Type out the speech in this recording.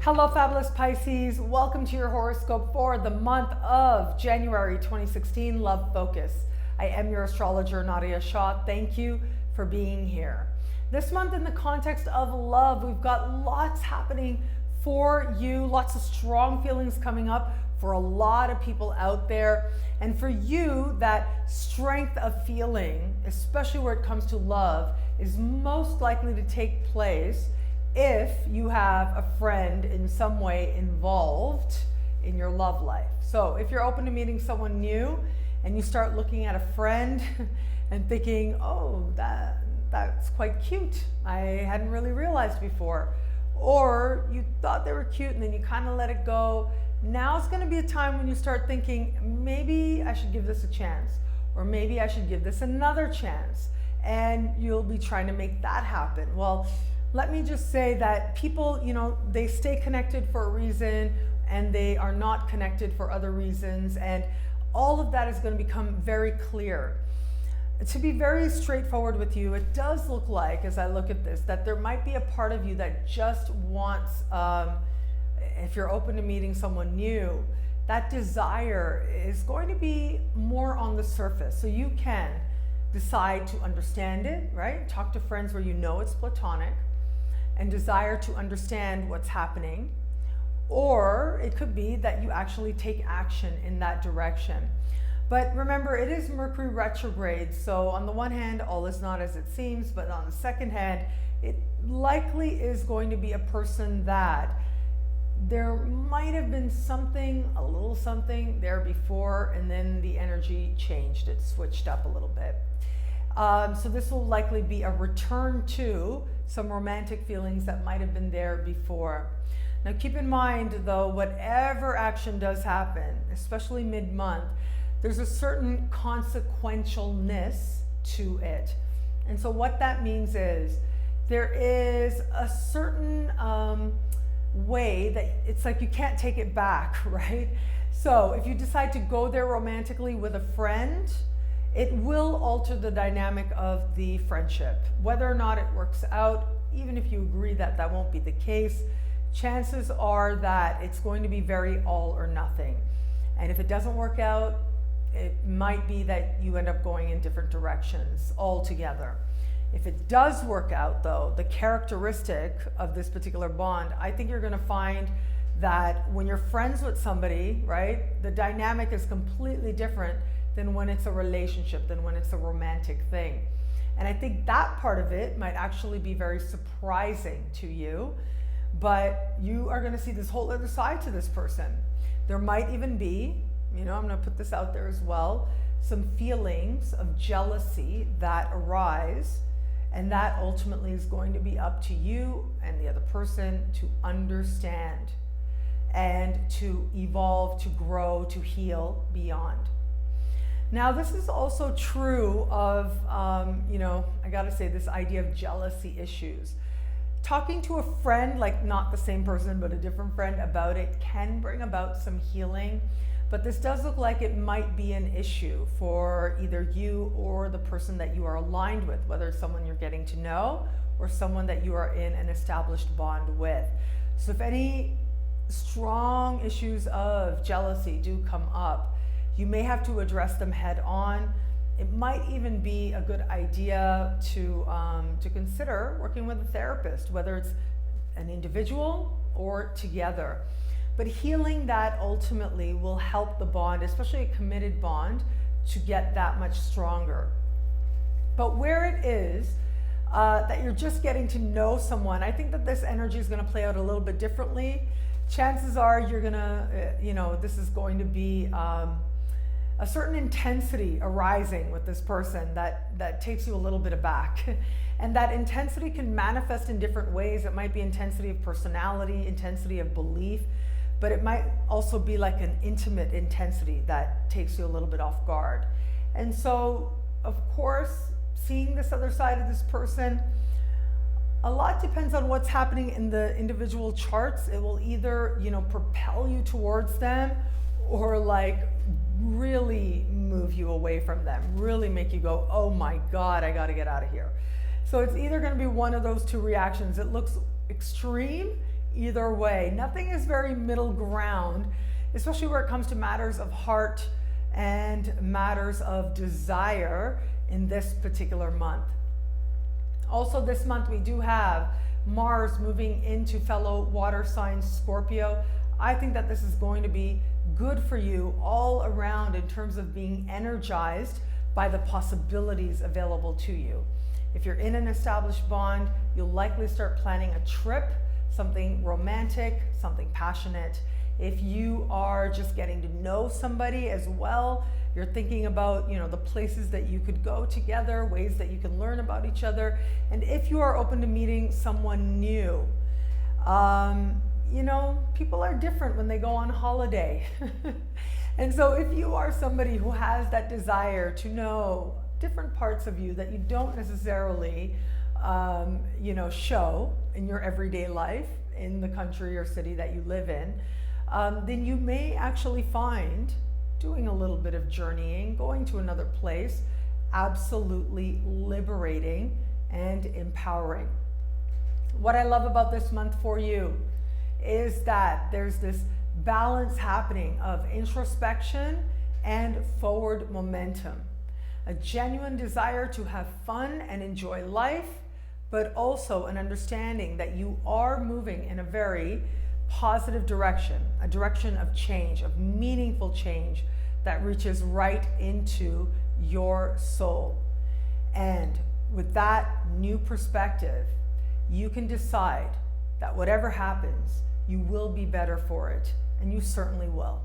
Hello, fabulous Pisces. Welcome to your horoscope for the month of January 2016, Love Focus. I am your astrologer, Nadiya Shah. Thank you for being here. This month, in the context of love, we've got lots happening for you, lots of strong feelings coming up for a lot of people out there. And for you, that strength of feeling, especially where it comes to love, is most likely to take place if you have a friend in some way involved in your love life. So if you're open to meeting someone new and you start looking at a friend and thinking, oh, that's quite cute, I hadn't really realized before, or you thought they were cute and then you kind of let it go, now's going to be a time when you start thinking, maybe I should give this a chance, or maybe I should give this another chance, and you'll be trying to make that happen. Well, let me just say that people, they stay connected for a reason and they are not connected for other reasons. And all of that is going to become very clear. To be very straightforward with you, it does look like, as I look at this, that there might be a part of you that just wants, if you're open to meeting someone new, that desire is going to be more on the surface. So you can decide to understand it, right? Talk to friends where you know it's platonic, and desire to understand what's happening. Or it could be that you actually take action in that direction. But remember, it is Mercury retrograde, so on the one hand, all is not as it seems, but on the second hand, it likely is going to be a person that there might have been something, a little something there before, and then the energy changed, it switched up a little bit. So this will likely be a return to some romantic feelings that might have been there before. Now keep in mind though, whatever action does happen, especially mid-month, there's a certain consequentialness to it. And so what that means is there is a certain way that it's like you can't take it back, right? So if you decide to go there romantically with a friend, it will alter the dynamic of the friendship. Whether or not it works out, even if you agree that that won't be the case, chances are that it's going to be very all or nothing. And if it doesn't work out, it might be that you end up going in different directions altogether. If it does work out though, the characteristic of this particular bond, I think you're gonna find that when you're friends with somebody, right, the dynamic is completely different than when it's a relationship, than when it's a romantic thing. And I think that part of it might actually be very surprising to you, but you are gonna see this whole other side to this person. There might even be, I'm gonna put this out there as well, some feelings of jealousy that arise, and that ultimately is going to be up to you and the other person to understand and to evolve, to grow, to heal beyond. Now, this is also true of, I gotta say, this idea of jealousy issues. Talking to a friend, like not the same person, but a different friend about it can bring about some healing. But this does look like it might be an issue for either you or the person that you are aligned with, whether it's someone you're getting to know or someone that you are in an established bond with. So if any strong issues of jealousy do come up, you may have to address them head on. It might even be a good idea to consider working with a therapist, whether it's an individual or together. But healing that ultimately will help the bond, especially a committed bond, to get that much stronger. But where it is that you're just getting to know someone, I think that this energy is going to play out a little bit differently. Chances are you're going to, this is going to be a certain intensity arising with this person that takes you a little bit aback. And that intensity can manifest in different ways. It might be intensity of personality, intensity of belief, but it might also be like an intimate intensity that takes you a little bit off guard. And so, of course, seeing this other side of this person, a lot depends on what's happening in the individual charts. It will either, propel you towards them or like really move you away from them, really make you go, oh my God, I gotta get out of here. So it's either gonna be one of those two reactions. It looks extreme either way. Nothing is very middle ground, especially where it comes to matters of heart and matters of desire in this particular month. Also this month we do have Mars moving into fellow water sign Scorpio. I think that this is going to be good for you all around in terms of being energized by the possibilities available to you. If you're in an established bond, you'll likely start planning a trip, something romantic, something passionate. If you are just getting to know somebody as well, you're thinking about, the places that you could go together, ways that you can learn about each other. And if you are open to meeting someone new, people are different when they go on holiday. And so if you are somebody who has that desire to know different parts of you that you don't necessarily, show in your everyday life in the country or city that you live in, then you may actually find doing a little bit of journeying, going to another place, absolutely liberating and empowering. What I love about this month for you is that there's this balance happening of introspection and forward momentum. A genuine desire to have fun and enjoy life, but also an understanding that you are moving in a very positive direction, a direction of change, of meaningful change that reaches right into your soul. And with that new perspective, you can decide that whatever happens, you will be better for it, and you certainly will.